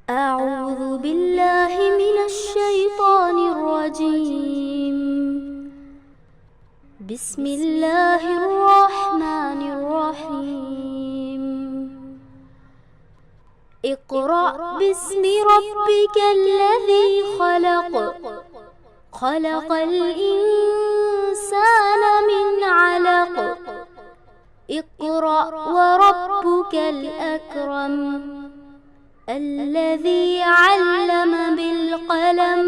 أعوذ بالله من الشيطان الرجيم. بسم الله الرحمن الرحيم. اقرأ باسم ربك الذي خلق. خلق الإنسان من علق. اقرأ وربك الأكرم. الذي علم بالقلم.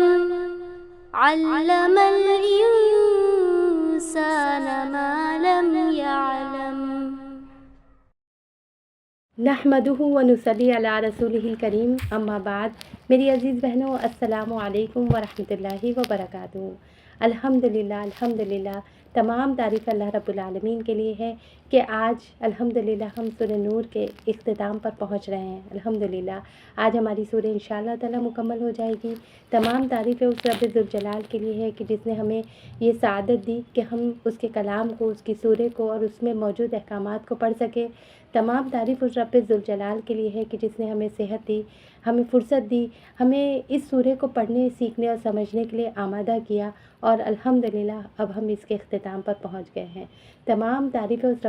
علم الإنسان ما لم يعلم. نحمدہ ونصلی علی رسولہ الکریم، اما بعد. میری عزیز بہنوں، السلام علیکم ورحمۃ اللہ وبرکاتہ. الحمدللہ تمام تعریف اللہ رب العالمین کے لیے ہے کہ آج الحمدللہ ہم سورہ نور کے اختتام پر پہنچ رہے ہیں. الحمدللہ آج ہماری سورہ انشاءاللہ تعالی مکمل ہو جائے گی. تمام تعریفیں اس رب ذوالجلال کے لیے ہے کہ جس نے ہمیں یہ سعادت دی کہ ہم اس کے کلام کو، اس کی سورہ کو اور اس میں موجود احکامات کو پڑھ سکے. تمام تعریف اس رب ذوالجلال کے لیے ہے کہ جس نے ہمیں صحت دی، ہمیں فرصت دی، ہمیں اس سورہ کو پڑھنے، سیکھنے اور سمجھنے کے لیے آمادہ کیا، اور الحمدللہ اب ہم اس کے اختتام پر پہنچ گئے ہیں. تمام تعریفیں اس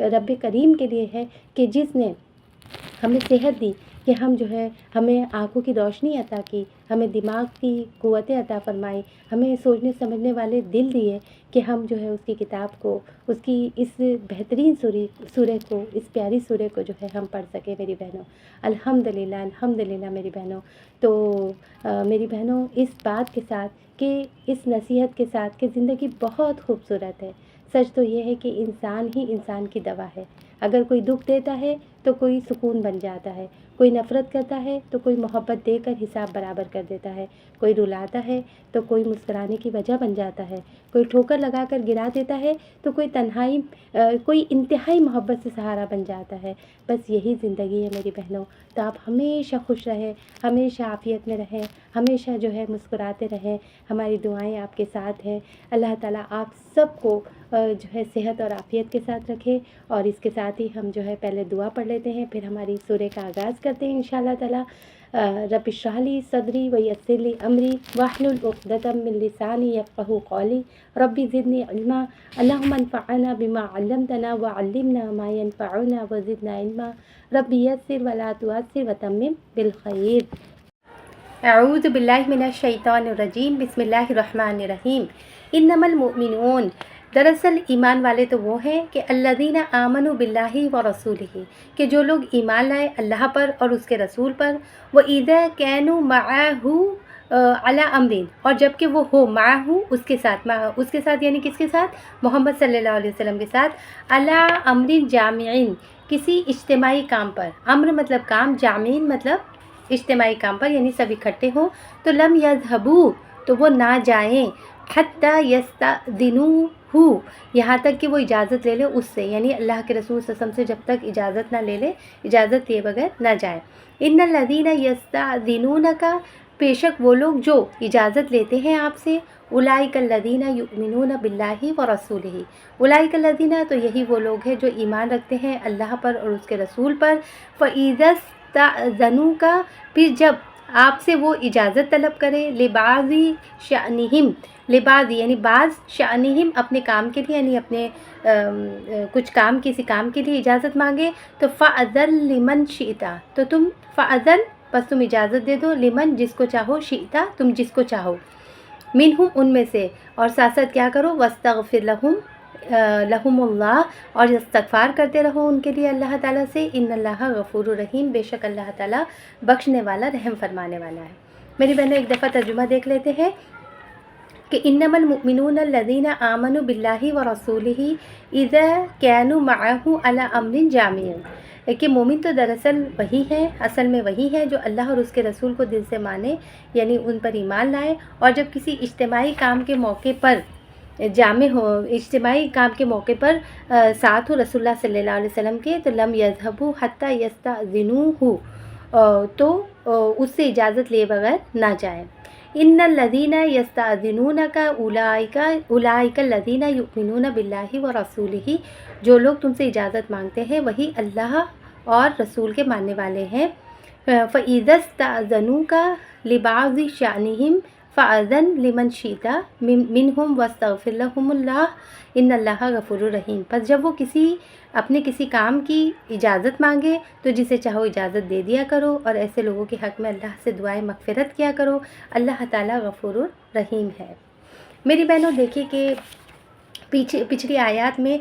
رب کریم کے لیے ہے کہ جس نے ہمیں صحت دی، کہ ہم ہمیں آنکھوں کی روشنی عطا کی، ہمیں دماغ کی قوت عطا فرمائی، ہمیں سوچنے سمجھنے والے دل دیے کہ ہم اس کی کتاب کو، اس کی اس بہترین سورہ کو، اس پیاری سورہ کو ہم پڑھ سکیں. میری بہنوں الحمدللہ میری بہنوں. تو میری بہنوں، اس بات کے ساتھ کہ اس نصیحت کے ساتھ کہ زندگی بہت خوبصورت ہے. سچ تو یہ ہے کہ انسان ہی انسان کی دوا ہے. اگر کوئی دکھ دیتا ہے تو کوئی سکون بن جاتا ہے، کوئی نفرت کرتا ہے تو کوئی محبت دے کر حساب برابر کر دیتا ہے، کوئی رلاتا ہے تو کوئی مسکرانے کی وجہ بن جاتا ہے، کوئی ٹھوکر لگا کر گرا دیتا ہے تو کوئی انتہائی محبت سے سہارا بن جاتا ہے. بس یہی زندگی ہے میری بہنوں. تو آپ ہمیشہ خوش رہیں، ہمیشہ عافیت میں رہیں، ہمیشہ مسکراتے رہیں. ہماری دعائیں آپ کے ساتھ ہیں. اللہ تعالیٰ آپ سب کو صحت اور عافیت کے ساتھ رکھے. اور اس کے ساتھ ہی ہم پہلے دعا پڑھ لیتے ہیں، پھر ہماری سورہ کا آغاز کرتے ہیں انشاءاللہ تعالیٰ. رب اشرح لی صدری ویسر لی امری واحلل عقدۃ من لسانی یفقہوا قولی رب زدنی علما اللہم انفعنا بما علمتنا وعلمنا ما ینفعنا وزدنا علما رب یسر ولا تعسر وتمم بالخیر. اعوذ باللہ من الشیطان الرجیم. بسم اللہ الرحمن الرحیم. انما المؤمنون، دراصل ایمان والے تو وہ ہیں کہ الذین آمنوا باللہ ورسولہ، کہ جو لوگ ایمان لائے اللہ پر اور اس کے رسول پر. وَإِذَا كَانُوا مَعَهُ عَلَى أَمْرٍ، اور جب کہ وہ ہو معہ اس کے ساتھ یعنی کس کے ساتھ؟ محمد صلی اللہ علیہ وسلم کے ساتھ. عَلَى أَمْرٍ جَامِعٍ، کسی اجتماعی کام پر. امر مطلب کام، جامعین مطلب اجتماعی کام پر، یعنی سب اکٹھے ہوں. تو لم یذهبوا، تو وہ نہ جائیں. حتی یستأذنوہ، یہاں تک کہ وہ اجازت لے لے اس سے، یعنی اللہ کے رسول صلی اللہ علیہ وسلم سے جب تک اجازت نہ لے لے، اجازت لیے بغیر نہ جائیں. ان الذین یستأذنونک، بے شک وہ لوگ جو اجازت لیتے ہیں آپ سے. اولئک الذین یؤمنون باللہ ورسولہ، اولئک الذین، تو یہی وہ لوگ ہیں جو ایمان رکھتے ہیں اللہ پر اور اس کے رسول پر. فإذا استأذنوک، پھر جب آپ سے وہ اجازت طلب کرے. لبعض شأنہم، لبعض یعنی بعض، شأنہم اپنے کام کے لیے، یعنی اپنے کچھ کام، کسی کام کے لیے اجازت مانگے. تو فأذن لمن شئت، تو تم فأذن، بس تم اجازت دے دو. لمن، جس کو چاہو. شئت، تم جس کو چاہو. منہم، ان میں سے. اور ساتھ ساتھ کیا کرو؟ واستغفر لہم اللہ، اور استغفار کرتے رہو ان کے لیے اللہ تعالیٰ سے. ان اللہ غفور الرحیم، بے شک اللہ تعالیٰ بخشنے والا، رحم فرمانے والا ہے. میری بہنیں ایک دفعہ ترجمہ دیکھ لیتے ہیں کہ انما المؤمنون الذین آمنوا باللہ ورسولہ اذا كانوا معہ علی امر جامع، کہ مومن تو دراصل وہی ہے، اصل میں وہی ہے جو اللہ اور اس کے رسول کو دل سے مانے، یعنی ان پر ایمان لائے. اور جب کسی اجتماعی کام کے موقع پر جامع ہو، اجتماعی کام کے موقع پر ساتھ ہو رسول اللہ صلی اللہ علیہ وسلم کے. تو لم یذهبوا حتی یستأذنوہ، تو اس سے اجازت لیے بغیر نہ جائیں. ان الذین یستأذنونک اولئک الذین یؤمنون باللہ ورسولہ، جو لوگ تم سے اجازت مانگتے ہیں وہی اللہ اور رسول کے ماننے والے ہیں. فَإِذَا اسْتَأْذَنُوكَ لِبَعْضِ شَأْنِهِمْ فَأَذَنْ لِمَنْ شِئْتَ مِنْهُمْ وَاسْتَغْفِرْ لَهُمُ اللَّهُ إِنَّ اللَّهَ غَفُورٌ رَحِيمٌ۔ پس جب وہ اپنے کسی کام کی اجازت مانگے تو جسے چاہو اجازت دے دیا کرو، اور ایسے لوگوں کے حق میں اللہ سے دعائیں مغفرت کیا کرو، اللہ تعالیٰ غفور رحیم ہے۔ میری بہنوں، دیکھیے کہ پچھلی آیات میں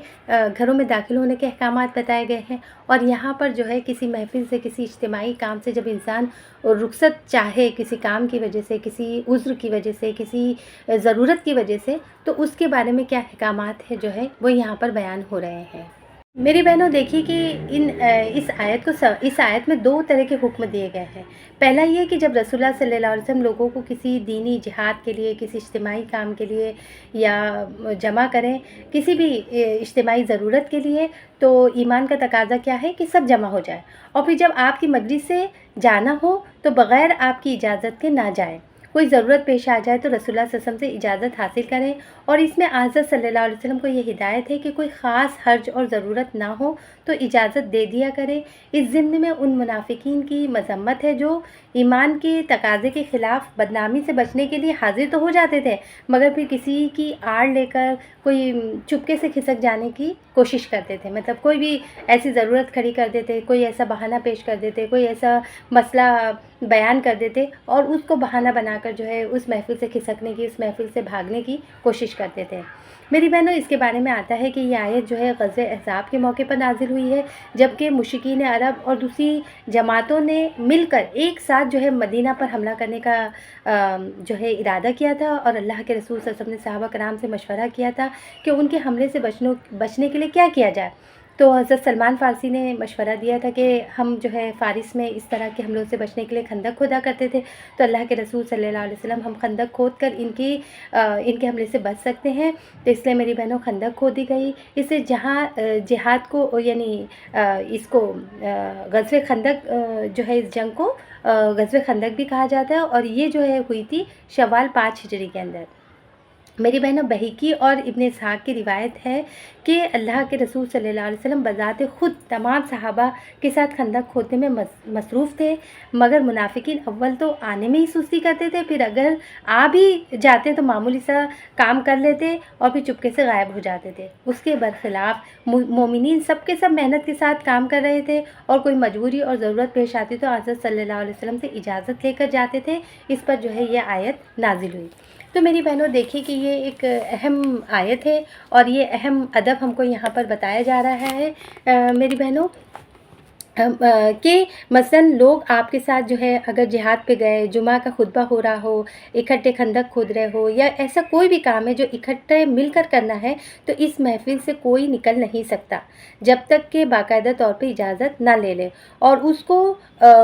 گھروں میں داخل ہونے کے احکامات بتائے گئے ہیں، اور یہاں پر جو ہے کسی محفل سے، کسی اجتماعی کام سے جب انسان رخصت چاہے کسی کام کی وجہ سے، کسی عذر کی وجہ سے، کسی ضرورت کی وجہ سے، تو اس کے بارے میں کیا احکامات ہیں جو ہے وہ یہاں پر بیان ہو رہے ہیں۔ میری بہنوں، دیکھیے کہ اس آیت میں 2 طرح کے حکم دیے گئے ہیں۔ پہلا یہ کہ جب رسول اللہ صلی اللہ علیہ وسلم لوگوں کو کسی دینی جہاد کے لیے، کسی اجتماعی کام کے لیے یا جمع کریں، کسی بھی اجتماعی ضرورت کے لیے، تو ایمان کا تقاضا کیا ہے کہ سب جمع ہو جائے، اور پھر جب آپ کی مجلس سے جانا ہو تو بغیر آپ کی اجازت کے نہ جائیں۔ کوئی ضرورت پیش آ جائے تو رسول اللہ صلی اللہ علیہ وسلم سے اجازت حاصل کریں، اور اس میں حضرت صلی اللہ علیہ وسلم کو یہ ہدایت ہے کہ کوئی خاص حرج اور ضرورت نہ ہو تو اجازت دے دیا کریں۔ اس ضمن میں ان منافقین کی مذمت ہے جو ایمان کے تقاضے کے خلاف بدنامی سے بچنے کے لیے حاضر تو ہو جاتے تھے، مگر پھر کسی کی آڑ لے کر کوئی چپکے سے کھسک جانے کی کوشش کرتے تھے، مطلب کوئی بھی ایسی ضرورت کھڑی کر دیتے، کوئی ایسا بہانہ پیش کر دیتے، کوئی ایسا مسئلہ بیان کر دیتے، اور اس کو بہانہ بنا کر جو ہے اس محفل سے کھسکنے کی، اس محفل سے بھاگنے کی کوشش کرتے تھے۔ میری بہنوں، اس کے بارے میں آتا ہے کہ یہ آیت جو ہے غزوہ احزاب کے موقع پر نازل ہوئی ہے، جبکہ مشرکین عرب اور دوسری جماعتوں نے مل کر ایک ساتھ جو ہے مدینہ پر حملہ کرنے کا جو ہے ارادہ کیا تھا، اور اللہ کے رسول صلی اللہ علیہ وسلم نے صحابہ کرام سے مشورہ کیا تھا کہ ان کے حملے سے بچنے کے لیے کیا کیا جائے۔ تو حضرت سلمان فارسی نے مشورہ دیا تھا کہ ہم جو ہے فارس میں اس طرح کے حملوں سے بچنے کے لیے خندق کھودا کرتے تھے، تو اللہ کے رسول صلی اللہ علیہ وسلم ہم خندق کھود کر ان کے حملے سے بچ سکتے ہیں، تو اس لیے میری بہنوں خندق کھودی گئی۔ اس سے جہاں جہاد کو یعنی اس کو غزوہ خندق جو ہے اس جنگ کو غزوہ خندق بھی کہا جاتا ہے، اور یہ جو ہے ہوئی تھی شوال 5 ہجری کے اندر۔ میری بہنوں، بہیقی اور ابن اسحاق کی روایت ہے کہ اللہ کے رسول صلی اللہ علیہ وسلم بذات خود تمام صحابہ کے ساتھ خندق کھودنے میں مصروف تھے، مگر منافقین اول تو آنے میں ہی سستی کرتے تھے، پھر اگر آ بھی جاتے تو معمولی سا کام کر لیتے اور پھر چپکے سے غائب ہو جاتے تھے۔ اس کے برخلاف مومنین سب کے سب محنت کے ساتھ کام کر رہے تھے، اور کوئی مجبوری اور ضرورت پیش آتی تو حضرت صلی اللہ علیہ وسلم سے اجازت لے کر جاتے تھے۔ اس پر جو ہے یہ آیت نازل ہوئی۔ تو میری بہنوں، دیکھیے کہ یہ ایک اہم آیت ہے، اور یہ اہم ادب ہم کو یہاں پر بتایا جا رہا ہے میری بہنوں، کہ مثلا لوگ آپ کے ساتھ جو ہے اگر جہاد پہ گئے، جمعہ کا خطبہ ہو رہا ہو، اکٹھے خندق کھود رہے ہو، یا ایسا کوئی بھی کام ہے جو اکٹھے مل کر کرنا ہے، تو اس محفل سے کوئی نکل نہیں سکتا جب تک کہ باقاعدہ طور پہ اجازت نہ لے لے، اور اس کو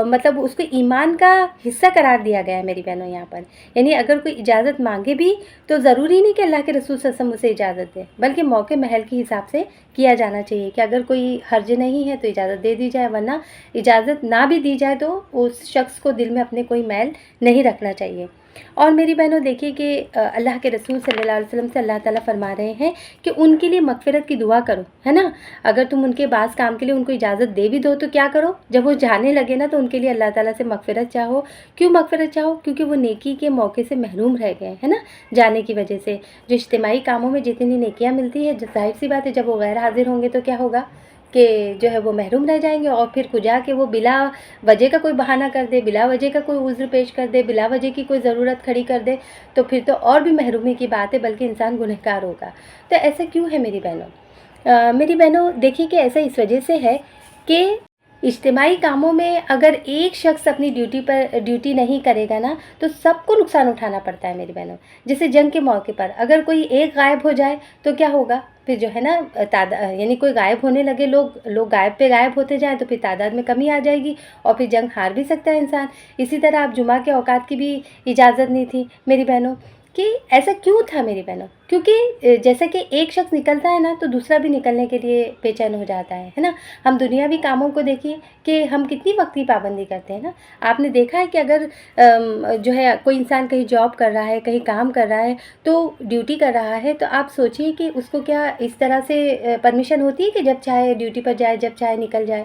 مطلب اس کو ایمان کا حصہ قرار دیا گیا ہے میری بہنوں یہاں پر۔ یعنی اگر کوئی اجازت مانگے بھی تو ضروری نہیں کہ اللہ کے رسول صلی اللہ علیہ وسلم اسے اجازت دے، بلکہ موقع محل کے حساب سے کیا جانا چاہیے کہ اگر کوئی حرج نہیں ہے تو اجازت دے دی جائے، ورنہ اجازت نہ بھی دی جائے تو اس شخص کو دل میں اپنے کوئی میل نہیں رکھنا چاہیے۔ اور میری بہنوں، دیکھیے کہ اللہ کے رسول صلی اللہ علیہ وسلم سے اللہ تعالیٰ فرما رہے ہیں کہ ان کے لیے مغفرت کی دعا کرو، ہے نا۔ اگر تم ان کے بعض کام کے لیے ان کو اجازت دے بھی دو تو کیا کرو، جب وہ جانے لگے نا تو ان کے لیے اللہ تعالیٰ سے مغفرت چاہو۔ کیوں مغفرت چاہو؟ کیونکہ وہ نیکی کے موقع سے محروم رہ گئے ہے نا، جانے کی وجہ سے۔ جو اجتماعی کاموں میں جتنی نیکیاں ملتی ہے، ظاہر سی بات ہے جب وہ غیر حاضر ہوں گے تو کیا ہوگا کہ جو ہے وہ محروم رہ جائیں گے، اور پھر کجا کے وہ بلا وجہ کا کوئی بہانہ کر دے، بلا وجہ کا کوئی عذر پیش کر دے، بلا وجہ کی کوئی ضرورت کھڑی کر دے، تو پھر تو اور بھی محرومی کی بات ہے، بلکہ انسان گنہگار ہوگا۔ تو ایسا کیوں ہے میری بہنوں؟ میری بہنوں، دیکھیے کہ ایسا اس وجہ سے ہے کہ اجتماعی کاموں میں اگر ایک شخص اپنی ڈیوٹی نہیں کرے گا نا تو سب کو نقصان اٹھانا پڑتا ہے میری بہنوں۔ جیسے جنگ کے موقع پر اگر کوئی ایک غائب ہو جائے تو کیا ہوگا، پھر جو ہے نا یعنی کوئی غائب ہونے لگے، لوگ غائب پہ غائب ہوتے جائیں تو پھر تعداد میں کمی آ جائے گی، اور پھر جنگ ہار بھی سکتا ہے انسان۔ اسی طرح اب جمعہ کے اوقات کی بھی اجازت نہیں تھی میری بہنوں۔ کہ ایسا کیوں تھا میری بہنوں؟ کیونکہ جیسا کہ ایک شخص نکلتا ہے نا تو دوسرا بھی نکلنے کے لیے بے چین ہو جاتا ہے نا۔ ہم دنیاوی کاموں کو دیکھیے کہ ہم کتنی وقت کی پابندی کرتے ہیں نا۔ آپ نے دیکھا ہے کہ اگر جو ہے کوئی انسان کہیں جاب کر رہا ہے، کہیں کام کر رہا ہے، تو ڈیوٹی کر رہا ہے، تو آپ سوچئے کہ اس کو کیا اس طرح سے پرمیشن ہوتی ہے کہ جب چاہے ڈیوٹی پر جائے، جب چاہے نکل جائے؟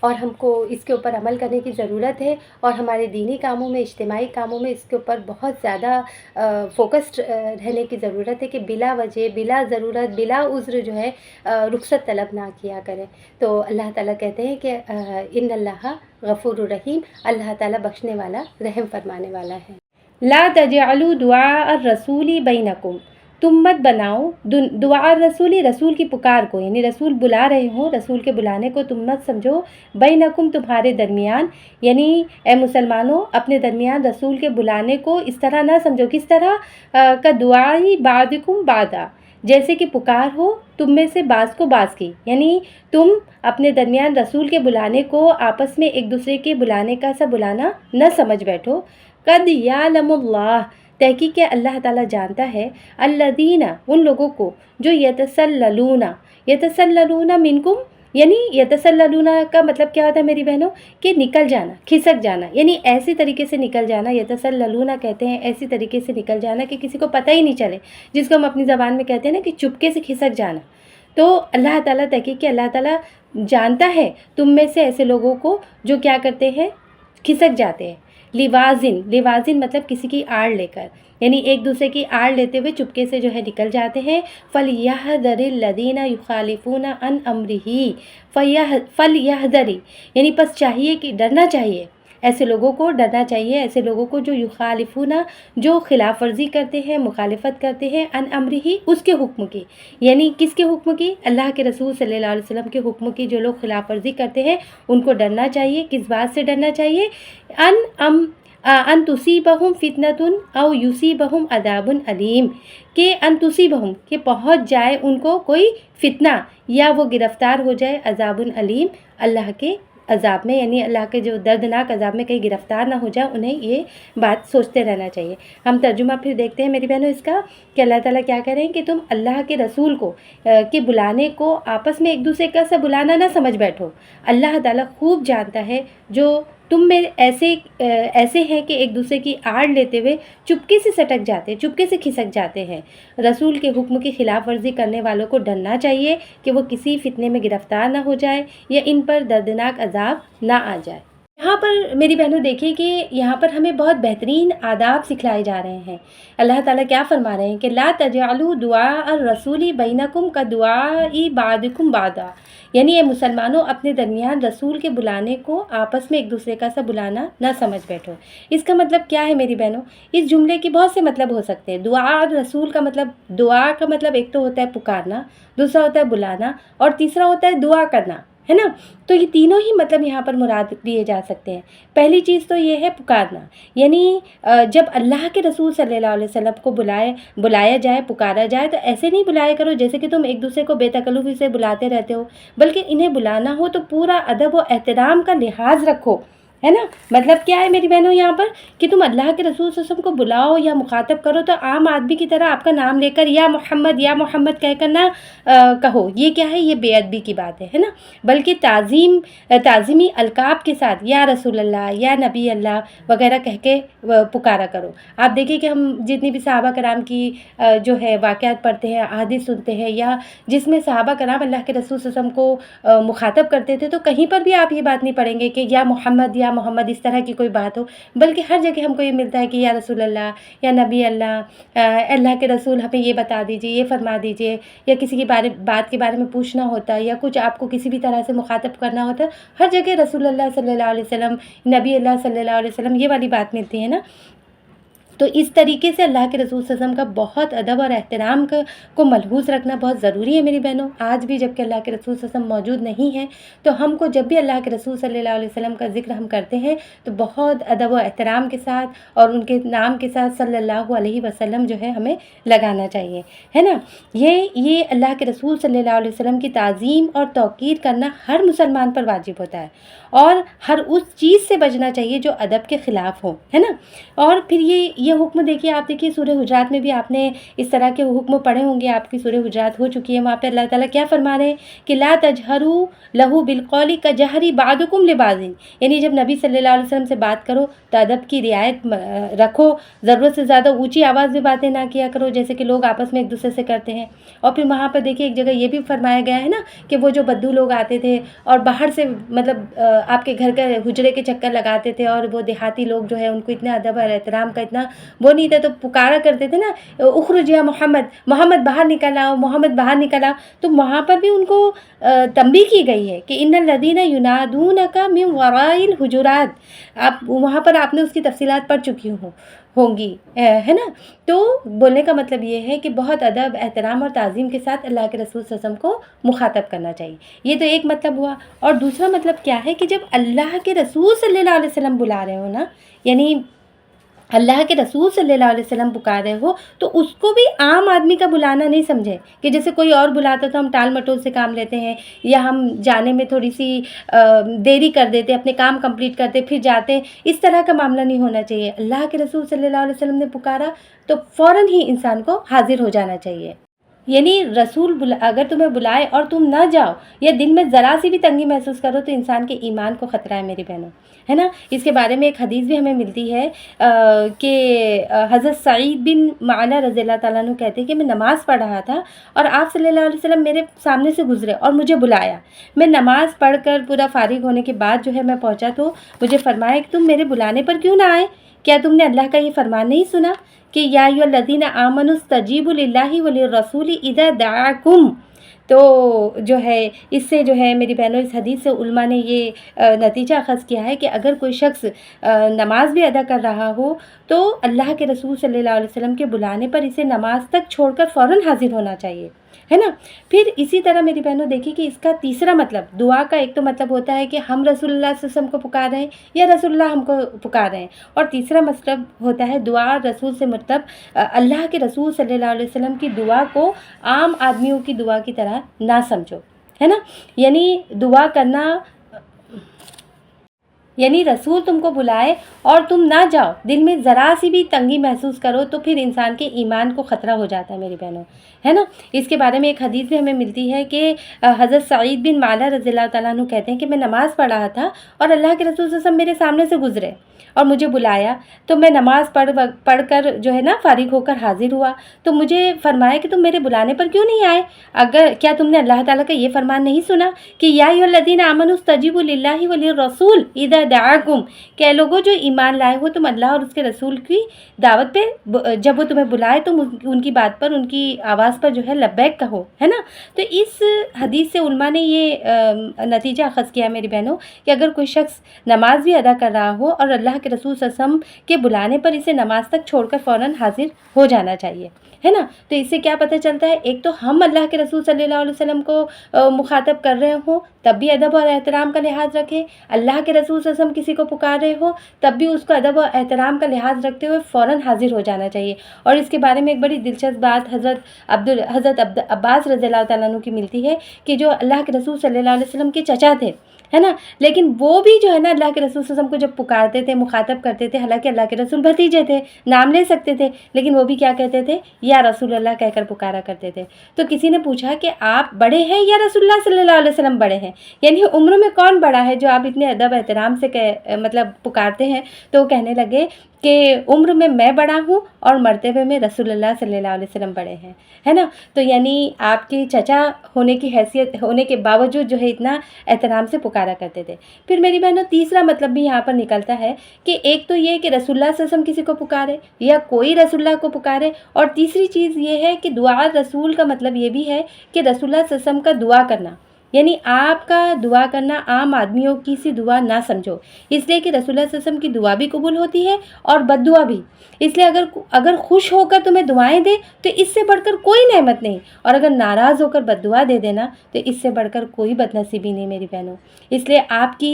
اور ہم کو اس کے اوپر عمل کرنے کی ضرورت ہے، اور ہمارے دینی کاموں میں، اجتماعی کاموں میں اس کے اوپر بہت زیادہ فوکسڈ رہنے کی ضرورت ہے کہ بلا وجہ، بلا ضرورت، بلا عذر جو ہے رخصت طلب نہ کیا کریں۔ تو اللہ تعالیٰ کہتے ہیں کہ ان اللہ غفور الرحیم، اللہ تعالیٰ بخشنے والا، رحم فرمانے والا ہے۔ لا تجعلوا دعاء الرسول بینکم، تم مت بناؤ دعاء الرسول، رسول کی پکار کو، یعنی رسول بلا رہے ہوں، رسول کے بلانے کو تم مت سمجھو بینکم، تمہارے درمیان، یعنی اے مسلمانوں اپنے درمیان رسول کے بلانے کو اس طرح نہ سمجھو، کس طرح کا دعائی بعضکم بعضا، جیسے کہ پکار ہو تم میں سے بعض کو بعض کی، یعنی تم اپنے درمیان رسول کے بلانے کو آپس میں ایک دوسرے کے بلانے کا سا بلانا نہ سمجھ بیٹھو۔ قد یعلم اللہ، تحقیق کہ اللہ تعالیٰ جانتا ہے، الذین، ان لوگوں کو جو یتسللون منکم، یعنی یتسللون کا مطلب کیا ہوتا ہے میری بہنوں، کہ نکل جانا، کھسک جانا، یعنی ایسی طریقے سے نکل جانا، یتسللون کہتے ہیں ایسی طریقے سے نکل جانا کہ کسی کو پتہ ہی نہیں چلے، جس کو ہم اپنی زبان میں کہتے ہیں نا کہ چپکے سے کھسک جانا۔ تو اللہ تعالیٰ، تحقیق کہ اللہ تعالیٰ جانتا ہے تم میں سے ایسے لوگوں کو جو کیا کرتے ہیں، کھسک جاتے ہیں۔ لیوازن مطلب کسی کی آڑ لے کر، یعنی ایک دوسرے کی آڑ لیتے ہوئے چپکے سے جو ہے نکل جاتے ہیں۔ فَلْيَحْذَرِ الَّذِينَ يُخَالِفُونَ عَنْ أَمْرِهِ، فَلْيَحْذَرِ یعنی پس چاہیے کہ ڈرنا چاہیے، ایسے لوگوں کو ڈرنا چاہیے، ایسے لوگوں کو جو یخالفون، جو خلاف ورزی کرتے ہیں، مخالفت کرتے ہیں، عن امرہ، اس کے حکم کی، یعنی کس کے حکم کی، اللہ کے رسول صلی اللہ علیہ وسلم کے حکم کی جو لوگ خلاف ورزی کرتے ہیں ان کو ڈرنا چاہیے۔ کس بات سے ڈرنا چاہیے، ان تصیبہم فتنۃ او یصیبہم عذاب علیم، کہ ان تصیبہم، کہ پہنچ جائے ان کو کوئی فتنہ یا وہ گرفتار ہو جائے، عذاب علیم، اللہ کے عذاب میں، یعنی اللہ کے جو دردناک عذاب میں کہیں گرفتار نہ ہو جائے، انہیں یہ بات سوچتے رہنا چاہیے۔ ہم ترجمہ پھر دیکھتے ہیں میری بہنوں اس کا، کہ اللہ تعالیٰ کیا کہہ رہے ہیں کہ تم اللہ کے رسول کو کے بلانے کو آپس میں ایک دوسرے کا سا بلانا نہ سمجھ بیٹھو۔ اللہ تعالیٰ خوب جانتا ہے جو تم میں ایسے ہیں کہ ایک دوسرے کی آڑ لیتے ہوئے چپکے سے سٹک جاتے، چپکے سے کھسک جاتے ہیں۔ رسول کے حکم کی خلاف ورزی کرنے والوں کو ڈرنا چاہیے کہ وہ کسی فتنے میں گرفتار نہ ہو جائے یا ان پر دردناک عذاب نہ آ جائے۔ یہاں پر میری بہنوں دیکھیے کہ یہاں پر ہمیں بہت بہترین آداب سکھلائے جا رہے ہیں۔ اللہ تعالیٰ کیا فرما رہے ہیں کہ لا تجعلوا دعاء الرسول بینکم کدعاء بعضکم بعضا، یعنی اے مسلمانوں اپنے درمیان رسول کے بلانے کو آپس میں ایک دوسرے کا سا بلانا نہ سمجھ بیٹھو۔ اس کا مطلب کیا ہے میری بہنوں، اس جملے کے بہت سے مطلب ہو سکتے ہیں۔ دعاء الرسول کا مطلب، دعا کا مطلب ایک تو ہوتا ہے پکارنا، دوسرا ہوتا ہے بلانا، اور تیسرا ہوتا ہے دعا کرنا، ہے نا۔ تو یہ تینوں ہی مطلب یہاں پر مراد لیے جا سکتے ہیں۔ پہلی چیز تو یہ ہے پکارنا، یعنی جب اللہ کے رسول صلی اللہ علیہ وسلم کو بلایا جائے، پکارا جائے، تو ایسے نہیں بلایا کرو جیسے کہ تم ایک دوسرے کو بے تکلفی سے بلاتے رہتے ہو، بلکہ انہیں بلانا ہو تو پورا ادب و احترام کا لحاظ رکھو، ہے نا۔ مطلب کیا ہے میری بہنوں یہاں پر کہ تم اللہ کے رسول صلی اللہ علیہ وسلم کو بلاؤ یا مخاطب کرو تو عام آدمی کی طرح آپ کا نام لے کر یا محمد کہہ کر نہ کہو، یہ کیا ہے، یہ بے ادبی کی بات ہے نا، بلکہ تعظیمی القاب کے ساتھ یا رسول اللہ یا نبی اللہ وغیرہ کہہ کے پکارا کرو۔ آپ دیکھیں کہ ہم جتنی بھی صحابہ کرام کی جو ہے واقعات پڑھتے ہیں، احادیث سنتے ہیں، یا جس میں صحابہ کرام اللہ کے رسول صلی اللہ علیہ وسلم کو مخاطب کرتے تھے، تو کہیں پر بھی آپ یہ بات نہیں پڑھیں گے کہ یا محمد اس طرح کی کوئی بات ہو، بلکہ ہر جگہ ہم کو یہ ملتا ہے کہ یا رسول اللہ یا نبی اللہ، اللہ کے رسول ہمیں یہ بتا دیجئے، یہ فرما دیجئے، یا کسی کی بات کے بارے میں پوچھنا ہوتا ہے یا کچھ آپ کو کسی بھی طرح سے مخاطب کرنا ہوتا ہے، ہر جگہ رسول اللہ صلی اللہ علیہ وسلم، نبی اللہ صلی اللہ علیہ وسلم، یہ والی بات ملتی ہے نا۔ تو اس طریقے سے اللہ کے رسول صلی اللہ علیہ وسلم کا بہت ادب اور احترام کو ملحوظ رکھنا بہت ضروری ہے میری بہنوں۔ آج بھی جب کہ اللہ کے رسول صلی اللہ علیہ وسلم موجود نہیں ہیں تو ہم کو جب بھی اللہ کے رسول صلی اللہ علیہ وسلم کا ذکر ہم کرتے ہیں تو بہت ادب و احترام کے ساتھ اور ان کے نام کے ساتھ صلی اللہ علیہ وسلم جو ہے ہمیں لگانا چاہیے، ہے نا۔ یہ اللہ کے رسول صلی اللہ علیہ وسلم کی تعظیم اور توقیر کرنا ہر مسلمان پر واجب ہوتا ہے، اور ہر اس چیز سے بچنا چاہیے جو ادب کے خلاف ہو، ہے نا۔ اور پھر یہ یہ حکم دیکھیے، آپ دیکھیے سورہ حجرات میں بھی آپ نے اس طرح کے حکم پڑھے ہوں گے، آپ کی سورہ حجرات ہو چکی ہے، وہاں پہ اللہ تعالیٰ کیا فرما رہے ہیں کہ لا تجہروا لہ بالقول کجہر بعضکم لبعض، یعنی جب نبی صلی اللہ علیہ وسلم سے بات کرو تو ادب کی رعایت رکھو، ضرورت سے زیادہ اونچی آواز میں باتیں نہ کیا کرو جیسے کہ لوگ آپس میں ایک دوسرے سے کرتے ہیں۔ اور پھر وہاں پر دیکھیے ایک جگہ یہ بھی فرمایا گیا ہے نا کہ وہ جو بدو لوگ آتے تھے اور باہر سے مطلب آپ کے گھر کا حجرے کے چکر لگاتے تھے، اور وہ دیہاتی لوگ جو ہے ان کو اتنا ادب اور احترام کا اتنا وہ نہیں تھا، تو پکارا کرتے تھے نا اخرج یا محمد، محمد باہر نکل آؤ، محمد باہر نکل آؤ، تو وہاں پر بھی ان کو تنبیہ کی گئی ہے کہ ان الذین ینادونک من وراء الحجرات، آپ وہاں پر آپ نے اس کی تفصیلات پڑھ چکی ہوں گی، ہے نا۔ تو بولنے کا مطلب یہ ہے کہ بہت ادب، احترام اور تعظیم کے ساتھ اللہ کے رسول صلی اللہ علیہ وسلم کو مخاطب کرنا چاہیے، یہ تو ایک مطلب ہوا۔ اور دوسرا مطلب کیا ہے کہ جب اللہ کے رسول صلی اللہ علیہ وسلم بلا رہے ہو نا، یعنی اللہ کے رسول صلی اللہ علیہ وسلم پکار رہے ہو، تو اس کو بھی عام آدمی کا بلانا نہیں سمجھے کہ جیسے کوئی اور بلاتا تو ہم ٹال مٹول سے کام لیتے ہیں، یا ہم جانے میں تھوڑی سی دیری کر دیتے، اپنے کام کمپلیٹ کرتے پھر جاتے، اس طرح کا معاملہ نہیں ہونا چاہیے۔ اللہ کے رسول صلی اللہ علیہ وسلم نے پکارا تو فوراً ہی انسان کو حاضر ہو جانا چاہیے، یعنی رسول اگر تمہیں بلائے اور تم نہ جاؤ یا دل میں ذرا سی بھی تنگی محسوس کرو تو انسان کے ایمان کو خطرہ ہے میری بہنوں، ہے نا۔ اس کے بارے میں ایک حدیث بھی ہمیں ملتی ہے کہ حضرت سعید بن معلا رضی اللہ تعالیٰ عنہ کہتے ہیں کہ میں نماز پڑھ رہا تھا اور آپ صلی اللہ علیہ وسلم میرے سامنے سے گزرے اور مجھے بلایا، میں نماز پڑھ کر پورا فارغ ہونے کے بعد جو ہے میں پہنچا تو مجھے فرمایا کہ تم میرے بلانے پر کیوں نہ آئے، کیا تم نے اللہ کا یہ فرمان نہیں سنا کہ یا ایھا الذین آمنوا استجیبوا للہ وللرسول اذا دعاکم۔ تو جو ہے اس سے جو ہے میری بہنوں اس حدیث سے علماء نے یہ نتیجہ اخذ کیا ہے کہ اگر کوئی شخص نماز بھی ادا کر رہا ہو تو اللہ کے رسول صلی اللہ علیہ وسلم کے بلانے پر اسے نماز تک چھوڑ کر فوراً حاضر ہونا چاہیے، ہے نا۔ پھر اسی طرح میری بہنوں دیکھیے کہ اس کا تیسرا مطلب دعا کا ایک تو مطلب ہوتا ہے کہ ہم رسول اللہ صلی اللہ علیہ وسلم کو پکار رہے ہیں یا رسول اللہ ہم کو پکار رہے ہیں، اور تیسرا مطلب ہوتا ہے دعا رسول سے مطلب اللہ کے رسول صلی اللہ علیہ وسلم کی دعا کو عام آدمیوں کی دعا کی طرح نہ سمجھو، ہے نا۔ یعنی دعا کرنا، یعنی رسول تم کو بلائے اور تم نہ جاؤ، دل میں ذرا سی بھی تنگی محسوس کرو تو پھر انسان کے ایمان کو خطرہ ہو جاتا ہے میری بہنوں، ہے نا۔ اس کے بارے میں ایک حدیث بھی ہمیں ملتی ہے کہ حضرت سعید بن معلا رضی اللہ تعالیٰ عنہ کہتے ہیں کہ میں نماز پڑھ رہا تھا اور اللہ کے رسول صلی اللہ علیہ وسلم میرے سامنے سے گزرے اور مجھے بلایا، تو میں نماز پڑھ کر جو ہے نا فارغ ہو کر حاضر ہوا، تو مجھے فرمایا کہ تم میرے بلانے پر کیوں نہیں آئے، کیا تم نے اللہ تعالیٰ کا یہ فرمان نہیں سنا کہ یا ایھا الذین آمنوا استجیبوا للہ وللرسول اذا دعاکم، کہ اے لوگوں جو ایمان لائے ہو تم اللہ اور اس کے رسول کی دعوت پہ جب وہ تمہیں بلائے تم ان کی بات پر، ان کی آواز پر جو ہے لبیک کہو، ہے نا۔ تو اس حدیث سے علماء نے یہ نتیجہ اخذ کیا میری بہنوں کہ اگر کوئی شخص نماز بھی ادا کر رہا ہو اور اللہ کے رسول صلی اللہ علیہ وسلم کے بلانے پر اسے نماز تک چھوڑ کر فوراً حاضر ہو جانا چاہیے، ہے نا۔ تو اس سے کیا پتہ چلتا ہے، ایک تو ہم اللہ کے رسول صلی اللہ علیہ وسلم کو مخاطب کر رہے ہوں تب بھی ادب اور احترام کا لحاظ رکھیں، اللہ کے رسول صلی اللہ علیہ وسلم کسی کو پکار رہے ہو تب بھی اس کو ادب اور احترام کا لحاظ رکھتے ہوئے فوراً حاضر ہو جانا چاہیے۔ اور اس کے بارے میں ایک بڑی دلچسپ بات حضرت عباس رضی اللہ تعالیٰ عنہ کی ملتی ہے کہ جو اللہ کے رسول صلی اللہ علیہ وسلم کے چچا تھے، ہے نا، لیکن وہ بھی جو ہے نا اللہ کے رسول صلی اللہ علیہ وسلم کو جب پکارتے تھے، مخاطب کرتے تھے، حالانکہ اللہ کے رسول بھتیجے تھے، نام لے سکتے تھے، لیکن وہ بھی کیا کہتے تھے، یا رسول اللہ کہہ کر پکارا کرتے تھے۔ تو کسی نے پوچھا کہ آپ بڑے ہیں یا رسول اللہ صلی اللہ علیہ وسلم بڑے ہیں، یعنی عمر میں کون بڑا ہے جو آپ اتنے ادب احترام سے مطلب پکارتے ہیں؟ تو وہ کہنے لگے کہ عمر میں بڑا ہوں اور مرتبے میں رسول اللہ صلی اللہ علیہ وسلم بڑے ہیں، ہے نا۔ تو یعنی آپ کے چچا ہونے کی حیثیت ہونے کے باوجود جو ہے اتنا احترام سے پکارا کرتے تھے۔ پھر میری بہنوں تیسرا مطلب بھی یہاں پر نکلتا ہے کہ ایک تو یہ کہ رسول اللہ صلی اللہ علیہ وسلم کسی کو پکارے یا کوئی رسول اللہ کو پکارے، اور تیسری چیز یہ ہے کہ دعا رسول کا مطلب یہ بھی ہے کہ رسول اللہ صلی اللہ علیہ وسلم کا دعا کرنا، یعنی آپ کا دعا کرنا عام آدمیوں کی سی دعا نہ سمجھو، اس لیے کہ رسول اللہ صلی اللہ علیہ وسلم کی دعا بھی قبول ہوتی ہے اور بد دعا بھی، اس لیے اگر خوش ہو کر تمہیں دعائیں دے تو اس سے بڑھ کر کوئی نعمت نہیں، اور اگر ناراض ہو کر بد دعا دے دینا تو اس سے بڑھ کر کوئی بد نصیبی نہیں میری بہنوں۔ اس لیے آپ کی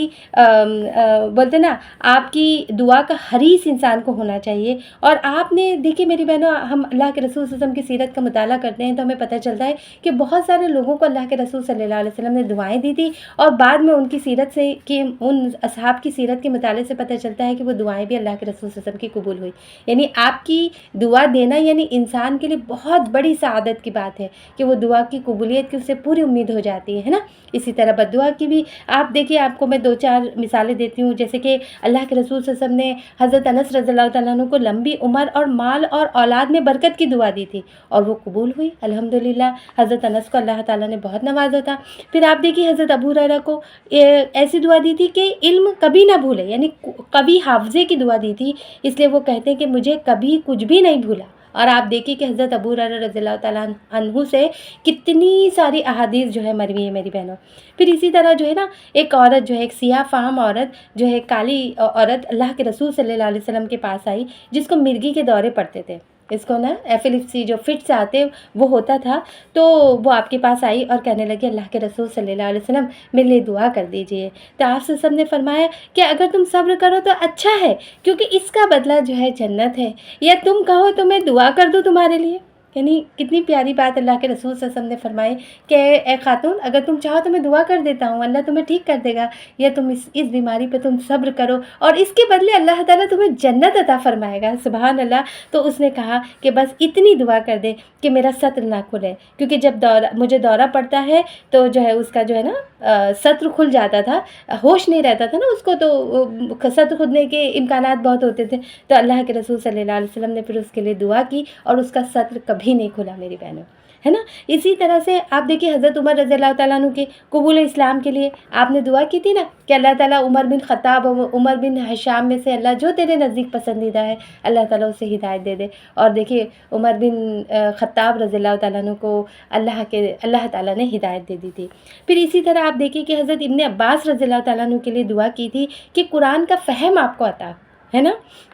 بولتے نا آپ کی دعا کا حریص انسان کو ہونا چاہیے۔ اور آپ نے دیکھیے میری بہنوں، ہم اللہ کے رسول صلی اللہ علیہ وسلم کی سیرت کا مطالعہ کرتے ہیں تو ہمیں پتہ چلتا ہے کہ بہت سارے لوگوں کو اللہ کے رسول صلی اللہ علیہ وسلم وسلم نے دعائیں دی تھی، اور بعد میں ان کی سیرت سے کہ ان اصحاب کی سیرت کے مطالعے سے پتہ چلتا ہے کہ وہ دعائیں بھی اللہ کے رسول صلی اللہ علیہ وسلم کی قبول ہوئی۔ یعنی آپ کی دعا دینا یعنی انسان کے لیے بہت بڑی سعادت کی بات ہے کہ وہ دعا کی قبولیت کی اسے پوری امید ہو جاتی ہے نا۔ اسی طرح بد دعا کی بھی آپ دیکھیے، آپ کو میں 2-4 مثالیں دیتی ہوں، جیسے کہ اللہ کے رسول صلی اللہ علیہ وسلم نے حضرت انس رضی اللہ تعالیٰ عنہ کو لمبی عمر اور مال اور اولاد میں برکت کی دعا دی تھی، اور وہ قبول ہوئی الحمدللہ۔ حضرت انس کو اللہ تعالیٰ نے بہت نوازا تھا۔ پھر آپ دیکھیے حضرت ابو ہریرہ کو ایسی دعا دی تھی کہ علم کبھی نہ بھولے، یعنی کبھی حافظے کی دعا دی تھی، اس لیے وہ کہتے ہیں کہ مجھے کبھی کچھ بھی نہیں بھولا۔ اور آپ دیکھیے کہ حضرت ابو ہریرہ رضی اللہ تعالیٰ عنہ سے کتنی ساری احادیث جو ہے مروی ہیں میری بہنوں۔ پھر اسی طرح جو ہے نا، ایک عورت جو ہے، ایک سیاہ فام عورت جو ہے، کالی عورت اللہ کے رسول صلی اللہ علیہ وسلم کے پاس آئی، جس کو مرگی کے دورے پڑتے تھے، اس کو نا ایپیلیپسی جو فٹس آتے وہ ہوتا تھا، تو وہ آپ کے پاس آئی اور کہنے لگی اللہ کے رسول صلی اللہ علیہ وسلم میرے لیے دعا کر دیجئے۔ تو آپ صلی اللہ علیہ وسلم نے فرمایا کہ اگر تم صبر کرو تو اچھا ہے، کیونکہ اس کا بدلہ جو ہے جنت ہے، یا تم کہو تو میں دعا کر دوں تمہارے لیے۔ یعنی کتنی پیاری بات اللہ کے رسول صلی اللہ علیہ وسلم نے فرمائی کہ اے خاتون، اگر تم چاہو تو میں دعا کر دیتا ہوں، اللہ تمہیں ٹھیک کر دے گا، یا تم اس بیماری پہ تم صبر کرو اور اس کے بدلے اللہ تعالیٰ تمہیں جنت عطا فرمائے گا، سبحان اللہ۔ تو اس نے کہا کہ بس اتنی دعا کر دے کہ میرا ستر نہ کھلے، کیونکہ جب مجھے دورہ پڑتا ہے تو جو ہے اس کا جو ہے نا ستر کھل جاتا تھا، ہوش نہیں رہتا تھا نا اس کو، تو ستر کھلنے کے امکانات بہت ہوتے تھے۔ تو اللہ کے رسول صلی اللہ علیہ وسلم نے پھر اس کے لیے دعا کی اور اس کا ستر کبھی نہیں کھلا میری بہنوں، ہے نا۔ اسی طرح سے آپ دیکھیے حضرت عمر رضی اللہ تعالیٰ عنہ کے قبول اسلام کے لیے آپ نے دعا کی تھی نا کہ اللہ تعالیٰ عمر بن خطاب اور عمر بن ہشام میں سے اللہ جو تیرے نزدیک پسندیدہ ہے اللہ تعالیٰ اسے ہدایت دے دے۔ اور دیکھیے عمر بن خطاب رضی اللہ تعالیٰ عنہ کو اللہ تعالیٰ نے ہدایت دے دی تھی۔ پھر اسی طرح آپ دیکھیے کہ حضرت ابن عباس رضی اللہ تعالیٰ عنہ کے لیے دعا کی تھی کہ قرآن کا فہم آپ کو عطا، ہے نا۔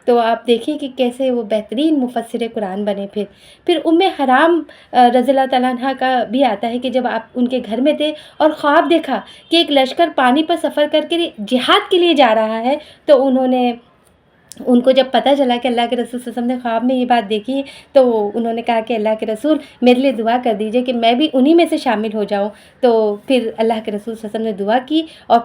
تو آپ دیکھیں کہ کیسے وہ بہترین مفسر قرآن بنے۔ پھر ام حرام رضی اللہ تعالیٰ عنہ کا بھی آتا ہے کہ جب آپ ان کے گھر میں تھے اور خواب دیکھا کہ ایک لشکر پانی پر سفر کر کے جہاد کے لیے جا رہا ہے، تو ان کو جب پتہ چلا کہ اللہ کے رسول صلی اللہ علیہ وسلم نے خواب میں یہ بات دیکھی، تو انہوں نے کہا کہ اللہ کے رسول میرے لیے دعا کر دیجئے کہ میں بھی انہی میں سے شامل ہو جاؤں۔ تو پھر اللہ کے رسول صلی اللہ علیہ وسلم نے دعا کی، اور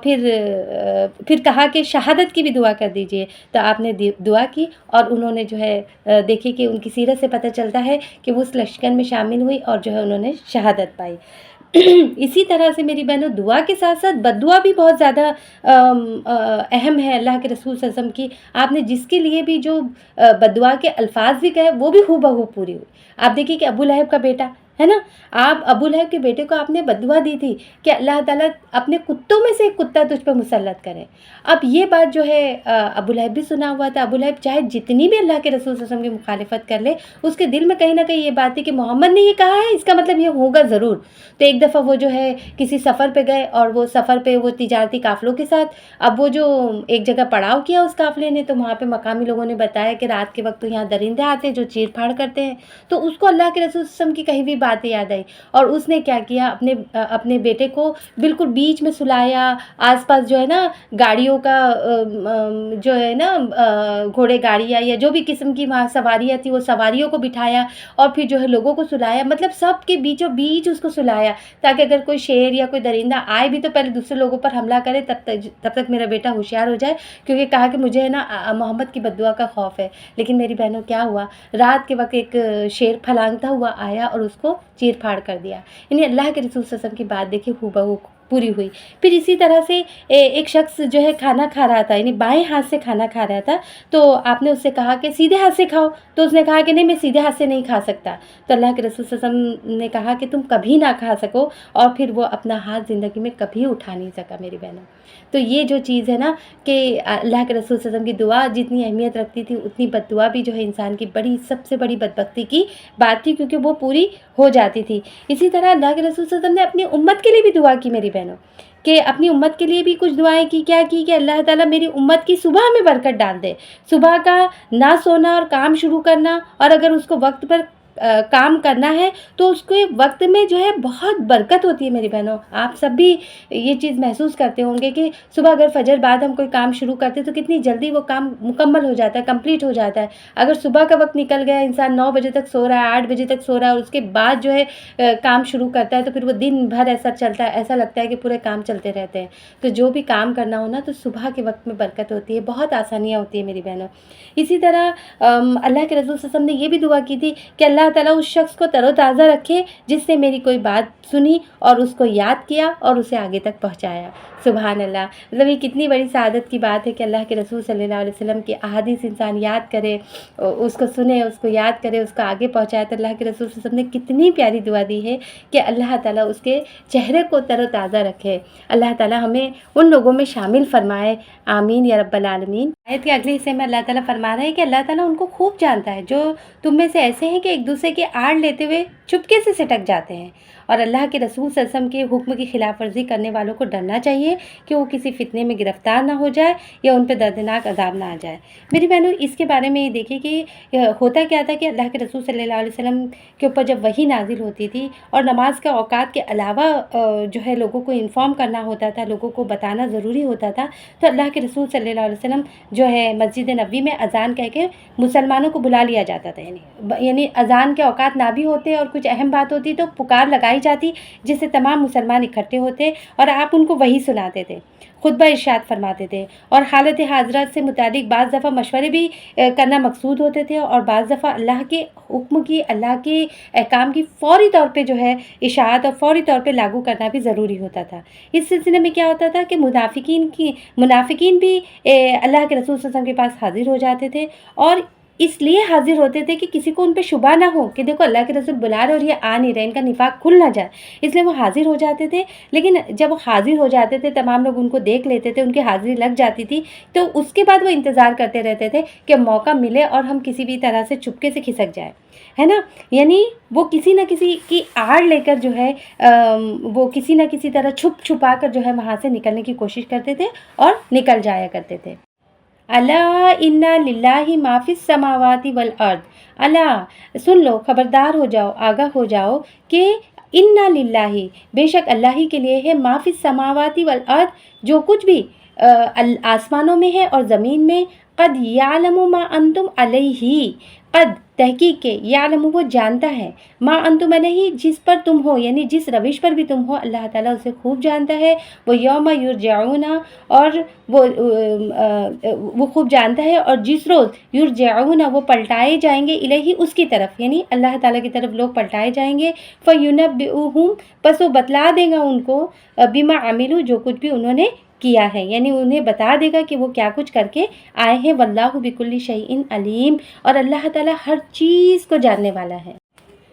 پھر کہا کہ شہادت کی بھی دعا کر دیجئے۔ تو آپ نے دعا کی، اور انہوں نے جو ہے دیکھی کہ ان کی سیرت سے پتہ چلتا ہے کہ وہ اس لشکر میں شامل ہوئی اور جو ہے انہوں نے شہادت پائی۔ اسی طرح سے میری بہنوں دعا کے ساتھ ساتھ بد دعا بھی بہت زیادہ اہم ہے اللہ کے رسول صلی اللہ علیہ وسلم کی۔ آپ نے جس کے لیے بھی جو بد دعا کے الفاظ بھی کہے وہ بھی ہو بہو پوری ہوئی۔ آپ دیکھیے کہ ابو لہب کا بیٹا ہے نا، آپ ابو لہب کے بیٹے کو آپ نے بد دعا دی تھی کہ اللہ تعالیٰ اپنے کتوں میں سے ایک کتا تجھ پہ مسلط کرے۔ اب یہ بات جو ہے ابو لہب بھی سنا ہوا تھا۔ ابو لہب چاہے جتنی بھی اللہ کے رسول صلی اللہ علیہ وسلم کی مخالفت کر لے، اس کے دل میں کہیں نہ کہیں یہ بات ہے کہ محمد نے یہ کہا ہے، اس کا مطلب یہ ہوگا ضرور۔ تو ایک دفعہ وہ جو ہے کسی سفر پہ گئے، اور وہ سفر پہ وہ تجارتی قافلوں کے ساتھ، اب وہ جو ایک جگہ پڑاؤ کیا اس قافلے نے، تو وہاں پہ مقامی لوگوں نے بتایا کہ رات کے وقت تو یہاں درندے آتے ہیں جو چیر پھاڑ کرتے ہیں۔ تو اس کو اللہ کے رسول صلی اللہ علیہ وسلم کی کہیں بھی باتیں یاد آئی، اور اس نے کیا کیا، اپنے بیٹے کو بالکل بیچ میں سلایا، آس پاس جو ہے نا گاڑیوں کا جو ہے نا گھوڑے گاڑیاں یا جو بھی قسم کی وہاں سواریاں تھی، وہ سواریوں کو بٹھایا، اور پھر جو ہے لوگوں کو سلایا، مطلب سب کے بیچوں بیچ اس کو سلایا، تاکہ اگر کوئی شیر یا کوئی درندہ آئے بھی تو پہلے دوسرے لوگوں پر حملہ کرے، تب تک میرا بیٹا ہوشیار ہو جائے، کیونکہ کہا کہ مجھے ہے نا محمد کی بد دعا کا خوف ہے۔ لیکن میری بہنوں کیا ہوا، رات کے وقت ایک شیر پھلانگتا ہوا آیا اور اس کو چیر پھاڑ کر دیا۔ یعنی اللہ کے رسول صلی اللہ علیہ وسلم کی بات دیکھیں ہو بہو پوری ہوئی۔ پھر اسی طرح سے ایک شخص جو ہے کھانا کھا رہا تھا، یعنی بائیں ہاتھ سے کھانا کھا رہا تھا، تو آپ نے اس سے کہا کہ سیدھے ہاتھ سے کھاؤ، تو اس نے کہا کہ نہیں میں سیدھے ہاتھ سے نہیں کھا سکتا۔ تو اللہ کے رسول صلی اللہ علیہ وسلم نے کہا کہ تم کبھی نہ کھا سکو، اور پھر وہ اپنا ہاتھ زندگی میں کبھی اٹھا نہیں سکا میری بہنوں۔ تو یہ جو چیز ہے نا کہ اللہ کے رسول صلی اللہ علیہ وسلم کی دعا جتنی اہمیت رکھتی تھی، اتنی بد دعا بھی جو ہے انسان کی سب سے بڑی بدبختی کی بات تھی، کیونکہ وہ پوری ہو جاتی تھی۔ اسی طرح اللہ کے رسول صلی اللہ علیہ وسلم نے اپنی امت کے لیے بھی دعا کی میری بہنوں، کہ اپنی امت کے لیے بھی کچھ دعائیں کی۔ کیا کی کہ اللہ تعالیٰ میری امت کی صبح میں برکت ڈال دے، صبح کا نہ سونا اور کام شروع کرنا، اور اگر اس کو وقت پر کام کرنا ہے تو اس کے وقت میں جو ہے بہت برکت ہوتی ہے میری بہنوں. آپ سب بھی یہ چیز محسوس کرتے ہوں گے کہ صبح اگر فجر بعد ہم کوئی کام شروع کرتے تو کتنی جلدی وہ کام مکمل ہو جاتا ہے، کمپلیٹ ہو جاتا ہے. اگر صبح کا وقت نکل گیا، انسان 9 بجے تک سو رہا ہے، 8 بجے تک سو رہا ہے اور اس کے بعد جو ہے کام شروع کرتا ہے تو پھر وہ دن بھر ایسا چلتا ہے، ایسا لگتا ہے کہ پورے کام چلتے رہتے ہیں. تو جو بھی کام کرنا ہو نا تو صبح کے وقت میں برکت ہوتی ہے، بہت آسانیاں ہوتی ہیں میری بہنوں. اسی طرح اللہ کے رسول صلی اللہ علیہ وسلم نے یہ بھی دعا کی تھی کہ اللہ تعالیٰ اس شخص کو تر و تازہ رکھے جس نے میری کوئی بات سنی اور اس کو یاد کیا اور اسے آگے تک پہنچایا. سبحان اللہ. مطلب یہ کتنی بڑی سعادت کی بات ہے کہ اللہ کے رسول صلی اللہ علیہ وسلم کی احادیث انسان یاد کرے، اس کو سنے، اس کو یاد کرے، اس کو آگے پہنچائے. تو اللہ کے رسول صلی اللہ علیہ وسلم نے کتنی پیاری دعا دی ہے کہ اللہ تعالیٰ اس کے چہرے کو تر و تازہ رکھے. اللہ تعالیٰ ہمیں ان لوگوں میں شامل فرمائے. آمین یا رب العالمین. آیت کے اگلے حصے میں اللہ تعالیٰ فرما رہے ہیں کہ اللہ تعالیٰ ان کو خوب جانتا ہے جو تم میں سے ایسے ہیں کہ ایک دوسرے کی آڑ لیتے ہوئے چپکے سے سٹک جاتے ہیں. اور اللہ کے رسول صلی اللہ علیہ وسلم کے حکم کی خلاف ورزی کرنے والوں کو ڈرنا چاہیے کہ وہ کسی فتنے میں گرفتار نہ ہو جائے یا ان پہ دردناک عذاب نہ آ جائے. میری بہنوں اس کے بارے میں یہ دیکھیے کہ ہوتا کیا تھا کہ اللہ کے رسول صلی اللہ علیہ وسلم کے اوپر جب وحی نازل ہوتی تھی اور نماز کے اوقات کے علاوہ جو ہے لوگوں کو انفارم کرنا ہوتا تھا، لوگوں کو بتانا ضروری ہوتا تھا، تو اللہ کے رسول صلی اللہ علیہ وسلم جو ہے مسجد نبوی میں اذان کہہ کے مسلمانوں کو بلا لیا جاتا تھا. یعنی اذان کے اوقات نہ بھی ہوتے اور کچھ اہم بات ہوتی تو پکار لگائی جاتی جس سے تمام مسلمان اکٹھے ہوتے اور آپ ان کو وحی سناتے تھے، خطبہ ارشاد فرماتے تھے. اور حالت حاضرات سے متعلق بعض دفعہ مشورے بھی کرنا مقصود ہوتے تھے اور بعض دفعہ اللہ کے حکم کی، اللہ کے احکام کی فوری طور پہ جو ہے اشاعت اور فوری طور پہ لاگو کرنا بھی ضروری ہوتا تھا. اس سلسلے میں کیا ہوتا تھا کہ منافقین بھی اللہ کے رسول صلی اللہ علیہ وسلم کے پاس حاضر ہو جاتے تھے اور اس لیے حاضر ہوتے تھے کہ کسی کو ان پہ شبہ نہ ہو کہ دیکھو اللہ کے رسول بلا رہے اور یہ آ نہیں رہے، ان کا نفاق کھل نہ جائے، اس لیے وہ حاضر ہو جاتے تھے. لیکن جب وہ حاضر ہو جاتے تھے، تمام لوگ ان کو دیکھ لیتے تھے، ان کی حاضری لگ جاتی تھی، تو اس کے بعد وہ انتظار کرتے رہتے تھے کہ موقع ملے اور ہم کسی بھی طرح سے چپکے سے کھسک جائیں، ہے نا. یعنی وہ کسی نہ کسی کی آڑ لے کر جو ہے وہ کسی نہ کسی طرح چھپا کر جو ہے وہاں سے نکلنے کی کوشش کرتے تھے اور نکل جایا کرتے تھے. الا ان للہ ما فی السماوات والارض. اللہ سن لو، خبردار ہو جاؤ، آگاہ ہو جاؤ کہ ان للہ بے شک اللہ ہی کے لیے ہے، ما فی السماوات والارض جو کچھ بھی آسمانوں میں ہے اور زمین میں. قد یعلم ما انتم علیہ، قد تحقیق کے، یعلم وہ جانتا ہے، ما انتم علیہ جس پر تم ہو، یعنی جس روش پر بھی تم ہو اللہ تعالیٰ اسے خوب جانتا ہے. وہ یوم یرجعون، اور وہ خوب جانتا ہے اور جس روز یرجعون وہ پلٹائے جائیں گے الیہ اس کی طرف، یعنی اللہ تعالیٰ کی طرف لوگ پلٹائے جائیں گے. فینبئہم پس وہ بتلا دے گا ان کو، بما عملوا جو کچھ بھی انہوں نے کیا ہے، یعنی انہیں بتا دے گا کہ وہ کیا کچھ کر کے آئے ہیں. واللہ بکل شیء علیم، اور اللہ تعالیٰ ہر چیز کو جاننے والا ہے.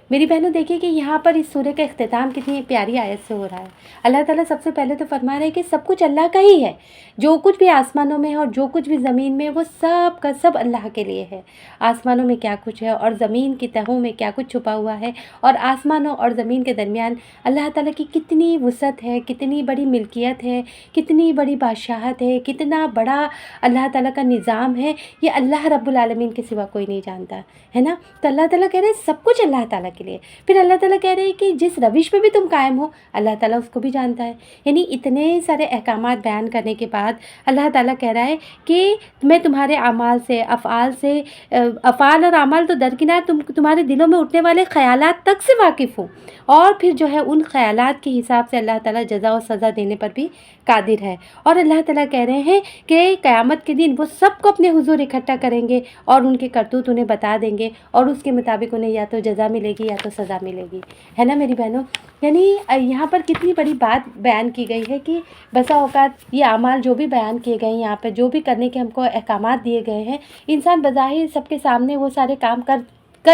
میری بہنوں دیکھیے کہ یہاں پر اس سورہ کا اختتام کتنی پیاری آیت سے ہو رہا ہے. اللہ تعالیٰ سب سے پہلے تو فرما رہے ہیں کہ سب کچھ اللہ کا ہی ہے، جو کچھ بھی آسمانوں میں ہے اور جو کچھ بھی زمین میں وہ سب کا سب اللہ کے لیے ہے. آسمانوں میں کیا کچھ ہے اور زمین کی تہوں میں کیا کچھ چھپا ہوا ہے، اور آسمانوں اور زمین کے درمیان اللہ تعالیٰ کی کتنی وسعت ہے، کتنی بڑی ملکیت ہے، کتنی بڑی بادشاہت ہے، کتنا بڑا اللہ تعالیٰ کا نظام ہے، یہ اللہ رب العالمین کے سوا کوئی نہیں جانتا ہے نا. تو اللہ تعالیٰ کہہ رہے ہیں سب کچھ اللہ تعالیٰ کے لیے. پھر اللہ تعالیٰ کہہ رہے ہیں کہ جس روش پہ بھی تم قائم ہو اللہ تعالیٰ اس کو بھی جانتا ہے. یعنی اتنے سارے احکامات بیان کرنے کے بعد اللہ تعالیٰ کہہ رہا ہے کہ میں تمہارے اعمال سے، افعال اور اعمال تو درکنار، تمہارے دلوں میں اٹھنے والے خیالات تک سے واقف ہوں، اور پھر جو ہے ان خیالات کے حساب سے اللہ تعالیٰ جزا و سزا دینے پر بھی قادر ہے. اور اللہ تعالیٰ کہہ رہے ہیں کہ قیامت کے دن وہ سب کو اپنے حضور اکٹھا کریں گے اور ان کے کرتوت انہیں بتا دیں گے اور اس کے مطابق انہیں یا تو جزا ملے گی یا تو سزا ملے گی، ہے نا میری بہنوں. یعنی یہاں پر کتنی بڑی بات بیان کی گئی ہے کہ بسا اوقات یہ اعمال جو بھی بیان کیے گئے ہیں یہاں پہ، جو بھی کرنے کے ہم کو احکامات دیے گئے ہیں، انسان بظاہر سب کے سامنے وہ سارے کام کر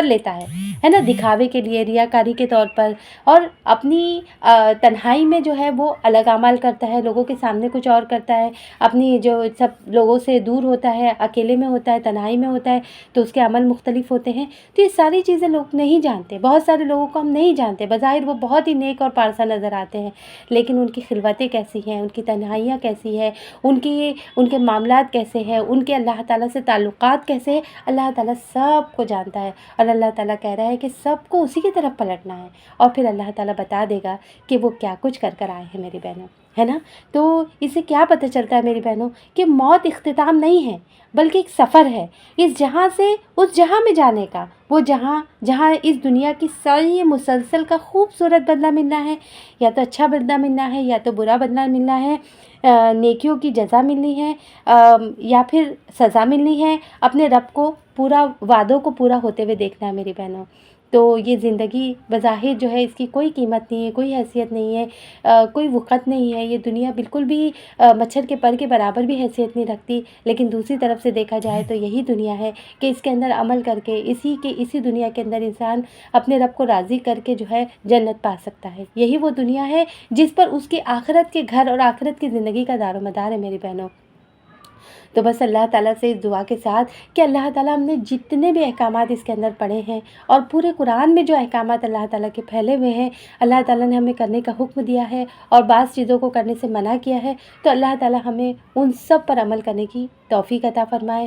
لیتا ہے نا، دکھاوے کے لیے، ریاکاری کے طور پر، اور اپنی تنہائی میں جو ہے وہ الگ اعمال کرتا ہے، لوگوں کے سامنے کچھ اور کرتا ہے، اپنی جو سب لوگوں سے دور ہوتا ہے، اکیلے میں ہوتا ہے، تنہائی میں ہوتا ہے تو اس کے عمل مختلف ہوتے ہیں. تو یہ ساری چیزیں لوگ نہیں جانتے، بہت سارے لوگوں کو ہم نہیں جانتے، بظاہر وہ بہت ہی نیک اور پارسا نظر آتے ہیں، لیکن ان کی خلوتیں کیسی ہیں، ان کی تنہائیاں کیسی ہیں، ان کے معاملات کیسے ہیں، ان کے اللہ تعالیٰ سے تعلقات کیسے ہیں، اللہ تعالیٰ سب کو جانتا ہے. اور اللہ تعالیٰ کہہ رہا ہے کہ سب کو اسی کی طرف پلٹنا ہے، اور پھر اللہ تعالیٰ بتا دے گا کہ وہ کیا کچھ کر آئے ہیں میری بہنوں، ہے نا۔ تو اس سے کیا پتہ چلتا ہے میری بہنوں کہ موت اختتام نہیں ہے بلکہ ایک سفر ہے اس جہاں سے اس جہاں میں جانے کا، وہ جہاں اس دنیا کی ساری مسلسل کا خوبصورت بدلہ ملنا ہے، یا تو اچھا بدلہ ملنا ہے یا تو برا بدلہ ملنا ہے، نیکیوں کی جزا ملنی ہے یا پھر سزا ملنی ہے، اپنے رب کو پورا وعدوں کو پورا ہوتے ہوئے دیکھنا ہے میری بہنوں۔ تو یہ زندگی بظاہر جو ہے اس کی کوئی قیمت نہیں ہے، کوئی حیثیت نہیں ہے، کوئی وقت نہیں ہے، یہ دنیا بالکل بھی مچھر کے پر کے برابر بھی حیثیت نہیں رکھتی، لیکن دوسری طرف سے دیکھا جائے تو یہی دنیا ہے کہ اس کے اندر عمل کر کے اسی دنیا کے اندر انسان اپنے رب کو راضی کر کے جو ہے جنت پا سکتا ہے۔ یہی وہ دنیا ہے جس پر اس کے آخرت کے گھر اور آخرت کی زندگی کا دار و مدار ہے میری بہنوں۔ تو بس اللہ تعالیٰ سے اس دعا کے ساتھ کہ اللہ تعالیٰ ہم نے جتنے بھی احکامات اس کے اندر پڑھے ہیں اور پورے قرآن میں جو احکامات اللہ تعالیٰ کے پھیلے ہوئے ہیں، اللہ تعالیٰ نے ہمیں کرنے کا حکم دیا ہے اور بعض چیزوں کو کرنے سے منع کیا ہے، تو اللہ تعالیٰ ہمیں ان سب پر عمل کرنے کی توفیق عطا فرمائے،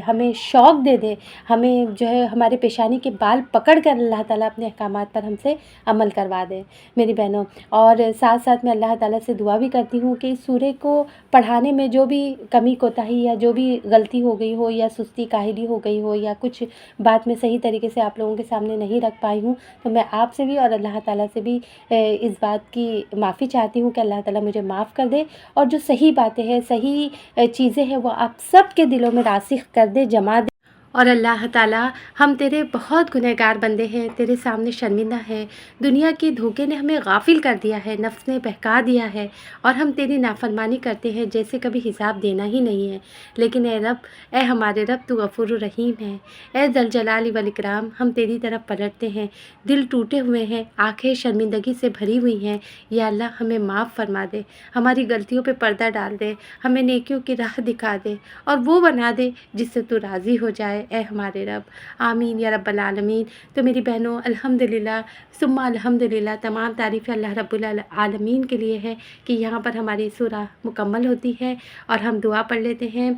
ہمیں شوق دے، ہمیں جو ہے ہمارے پیشانی کے بال پکڑ کر اللہ تعالیٰ اپنے احکامات پر ہم سے عمل کروا دے میری بہنوں۔ اور ساتھ ساتھ میں اللہ تعالیٰ سے دعا بھی کرتی ہوں کہ اس سورے کو پڑھانے میں جو بھی کمی کوتاہی یا جو بھی غلطی ہو گئی ہو یا سستی کاہلی ہو گئی ہو یا کچھ بات میں صحیح طریقے سے آپ لوگوں کے سامنے نہیں رکھ پائی ہوں، تو میں آپ سے بھی اور اللہ تعالیٰ سے بھی اس بات کی معافی چاہتی ہوں کہ اللہ تعالیٰ مجھے معاف کر دے، اور جو صحیح باتیں ہیں، صحیح چیزیں ہیں، وہ آپ سب کے دلوں میں راسخ کر دے، جما دے۔ اور اللہ تعالیٰ ہم تیرے بہت گنہگار بندے ہیں، تیرے سامنے شرمندہ ہیں، دنیا کے دھوکے نے ہمیں غافل کر دیا ہے، نفس نے بہکا دیا ہے، اور ہم تیری نافرمانی کرتے ہیں جیسے کبھی حساب دینا ہی نہیں ہے۔ لیکن اے رب، اے ہمارے رب، تو غفور الرحیم ہے، اے ذوالجلال والاکرام، ہم تیری طرف پلٹتے ہیں، دل ٹوٹے ہوئے ہیں، آنکھیں شرمندگی سے بھری ہوئی ہیں، یا اللہ ہمیں معاف فرما دے، ہماری غلطیوں پہ پردہ ڈال دے، ہمیں نیکیوں کی راہ دکھا دے اور وہ بنا دے جس سے تو راضی ہو جائے، اے ہمارے رب، آمین یا رب العالمین۔ تو میری بہنوں، الحمدللہ ثم الحمدللہ، تمام تعریفیں اللہ رب العالمین کے لیے ہے کہ یہاں پر ہماری سورہ مکمل ہوتی ہے، اور ہم دعا پڑھ لیتے ہیں۔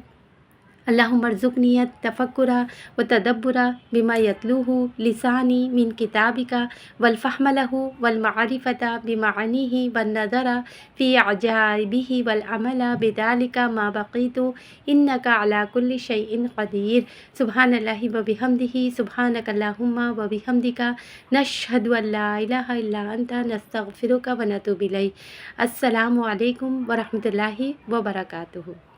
اللہم ارزقنی التفکر وتدبر بما یتلوہ لسانی من کتابک والفہم لہ والمعرفۃ بمعانیہ والنظر فی عجائبہ والعمل بذلک ما بقیت انک علی کل شیء قدیر۔ سبحان اللہ وبحمدہ، سبحانک اللہم وبحمدک، نشہد ان لا الہ الا انت، نستغفرک ونتوب الیک۔ السلام علیکم ورحمۃ اللہ وبرکاتہ۔